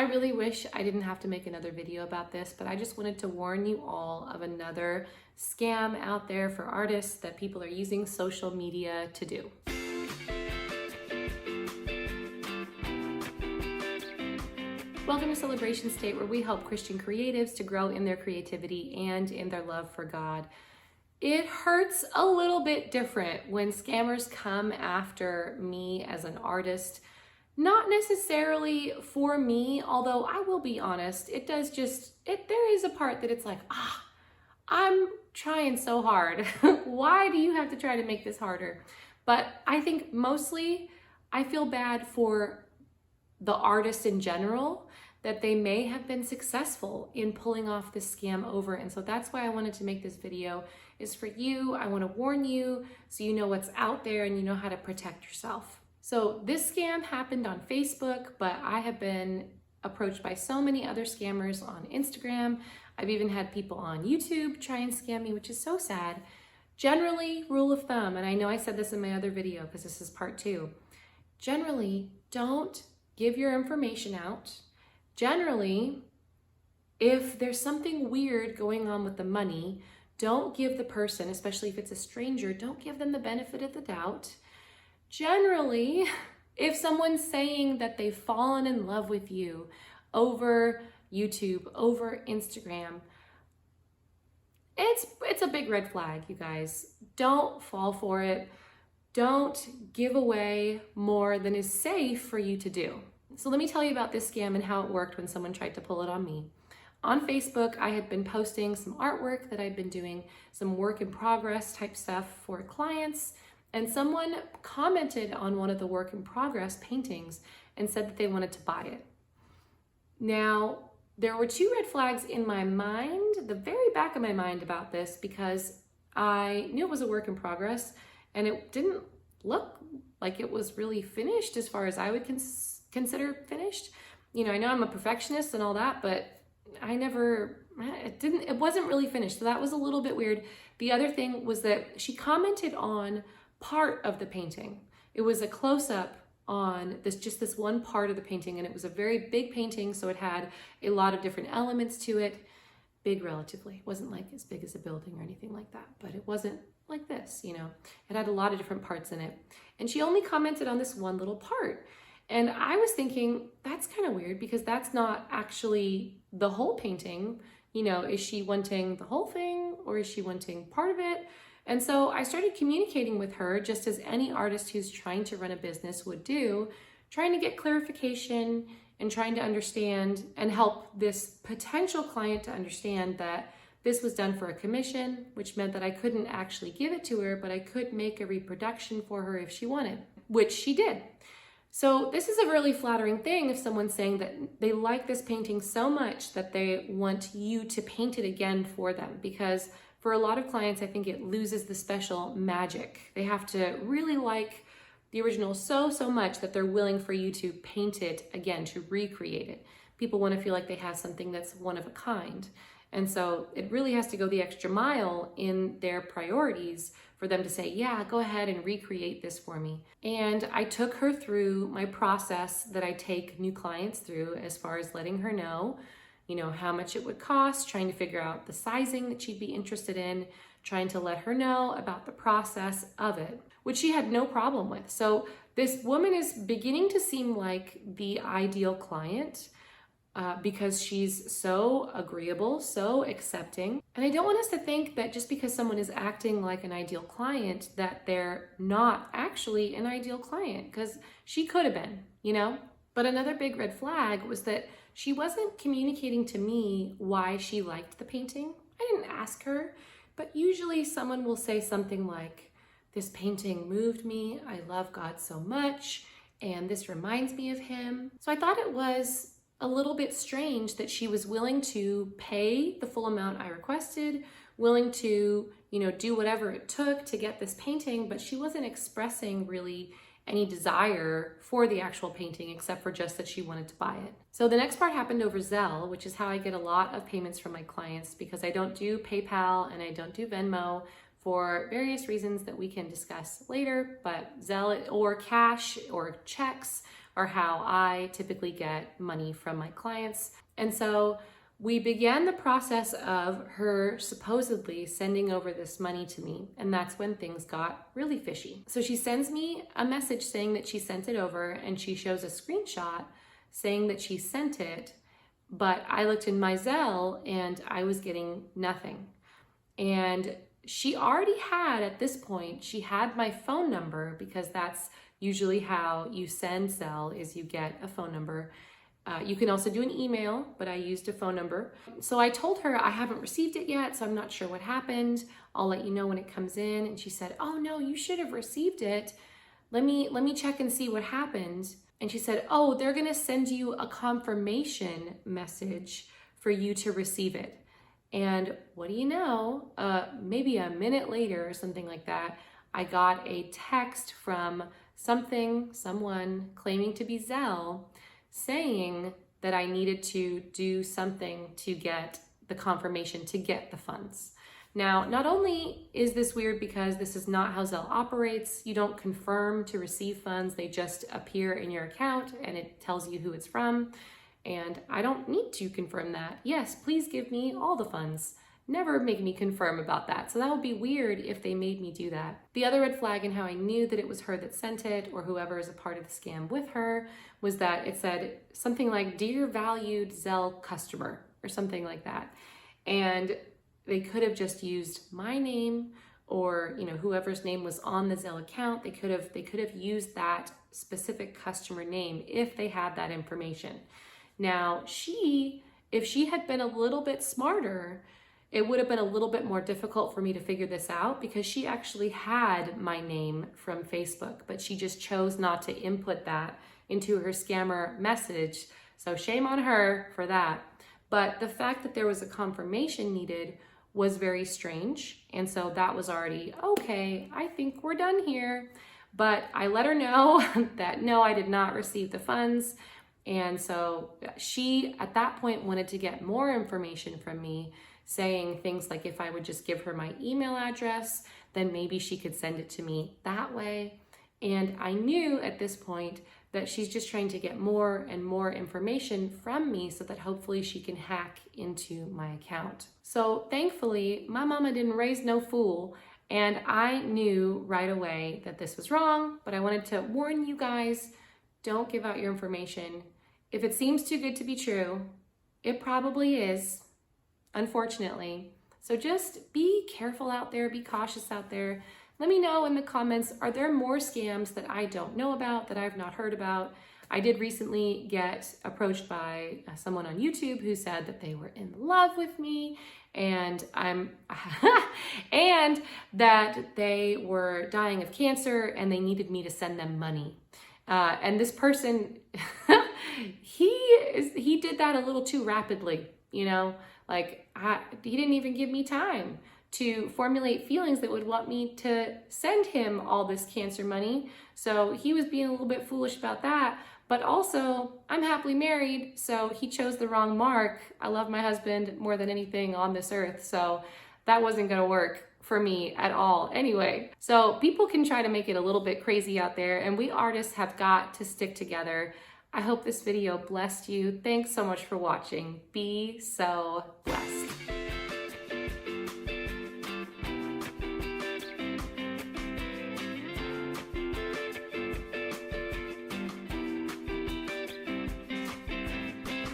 really wish I didn't have to make another video about this, but I just wanted to warn you all of another scam out there for artists that people are using social media to do. Welcome to Celebration State, where we help Christian creatives to grow in their creativity and in their love for God. It hurts a little bit different when scammers come after me as an artist. Not necessarily for me, although I will be honest, there is a part that it's like, I'm trying so hard. Why do you have to try to make this harder? But I think mostly I feel bad for the artists in general, that they may have been successful in pulling off this scam over. And so that's why I wanted to make this video, is for you. I want to warn you so you know what's out there and you know how to protect yourself. So this scam happened on Facebook, but I have been approached by so many other scammers on Instagram. I've even had people on YouTube try and scam me, which is so sad. Generally, rule of thumb, and I know I said this in my other video because this is part 2. Generally, don't give your information out. Generally, if there's something weird going on with the money, don't give the person, especially if it's a stranger, don't give them the benefit of the doubt. Generally, if someone's saying that they've fallen in love with you over YouTube, over Instagram, it's a big red flag, you guys. Don't fall for it. Don't give away more than is safe for you to do. So let me tell you about this scam and how it worked when someone tried to pull it on me. On Facebook, I had been posting some artwork that I'd been doing, some work in progress type stuff for clients, and someone commented on one of the work in progress paintings and said that they wanted to buy it. Now, there were 2 red flags in my mind, the very back of my mind, about this, because I knew it was a work in progress and it didn't look like it was really finished as far as I would consider finished. You know, I know I'm a perfectionist and all that, but it wasn't really finished. So that was a little bit weird. The other thing was that she commented on part of the painting. It was a close-up on this one part of the painting, and it was a very big painting, so it had a lot of different elements to it. Big relatively. It wasn't like as big as a building or anything like that, but it wasn't like this, you know. It had a lot of different parts in it. And she only commented on this one little part. And I was thinking, that's kind of weird, because that's not actually the whole painting. You know, is she wanting the whole thing, or is she wanting part of it? And so I started communicating with her, just as any artist who's trying to run a business would do, trying to get clarification and trying to understand and help this potential client to understand that this was done for a commission, which meant that I couldn't actually give it to her, but I could make a reproduction for her if she wanted, which she did. So this is a really flattering thing if someone's saying that they like this painting so much that they want you to paint it again for them, because for a lot of clients, I think it loses the special magic. They have to really like the original so much that they're willing for you to paint it again, to recreate it. People want to feel like they have something that's one of a kind. And so it really has to go the extra mile in their priorities for them to say, yeah, go ahead and recreate this for me. And I took her through my process that I take new clients through, as far as letting her know, you know, how much it would cost, trying to figure out the sizing that she'd be interested in, trying to let her know about the process of it, which she had no problem with. So this woman is beginning to seem like the ideal client, because she's so agreeable, so accepting. And I don't want us to think that just because someone is acting like an ideal client, that they're not actually an ideal client, because she could have been, you know? But another big red flag was that she wasn't communicating to me why she liked the painting. I didn't ask her, but usually someone will say something like, this painting moved me, I love God so much, and this reminds me of him. So I thought it was a little bit strange that she was willing to pay the full amount I requested, willing to, you know, do whatever it took to get this painting, but she wasn't expressing really any desire for the actual painting, except for just that she wanted to buy it. So the next part happened over Zelle, which is how I get a lot of payments from my clients, because I don't do PayPal and I don't do Venmo for various reasons that we can discuss later. But Zelle or cash or checks are how I typically get money from my clients. And so we began the process of her supposedly sending over this money to me, and that's when things got really fishy. So she sends me a message saying that she sent it over, and she shows a screenshot saying that she sent it, but I looked in my Zelle and I was getting nothing. And she already had, at this point, she had my phone number, because that's usually how you send Zelle, is you get a phone number. You can also do an email, but I used a phone number. So I told her I haven't received it yet, so I'm not sure what happened. I'll let you know when it comes in. And she said, oh no, you should have received it. Let me check and see what happened. And she said, oh, they're gonna send you a confirmation message for you to receive it. And what do you know, maybe a minute later or something like that, I got a text from someone claiming to be Zelle, saying that I needed to do something to get the confirmation, to get the funds. Now, not only is this weird because this is not how Zelle operates, you don't confirm to receive funds, they just appear in your account and it tells you who it's from. And I don't need to confirm that. Yes, please give me all the funds. Never make me confirm about that. So that would be weird if they made me do that. The other red flag in how I knew that it was her that sent it, or whoever is a part of the scam with her, was that it said something like, dear valued Zelle customer, or something like that. And they could have just used my name, or whoever's name was on the Zelle account. They could have used that specific customer name if they had that information. Now, if she had been a little bit smarter, it would have been a little bit more difficult for me to figure this out, because she actually had my name from Facebook, but she just chose not to input that into her scammer message. So shame on her for that. But the fact that there was a confirmation needed was very strange. And so that was already, okay, I think we're done here. But I let her know that no, I did not receive the funds. And so she, at that point, wanted to get more information from me, saying things like if I would just give her my email address, then maybe she could send it to me that way. And I knew at this point that she's just trying to get more and more information from me so that hopefully she can hack into my account. So thankfully, my mama didn't raise no fool, and I knew right away that this was wrong, but I wanted to warn you guys, don't give out your information. If it seems too good to be true, it probably is, unfortunately. So just be careful out there, be cautious out there. Let me know in the comments, are there more scams that I don't know about, that I've not heard about? I did recently get approached by someone on YouTube who said that they were in love with me, and and that they were dying of cancer and they needed me to send them money. And this person, he did that a little too rapidly, like he didn't even give me time to formulate feelings that would want me to send him all this cancer money. So he was being a little bit foolish about that. But also, I'm happily married, so he chose the wrong mark. I love my husband more than anything on this earth, so that wasn't gonna work for me at all anyway. So people can try to make it a little bit crazy out there, and we artists have got to stick together. I hope this video blessed you. Thanks so much for watching. Be so blessed.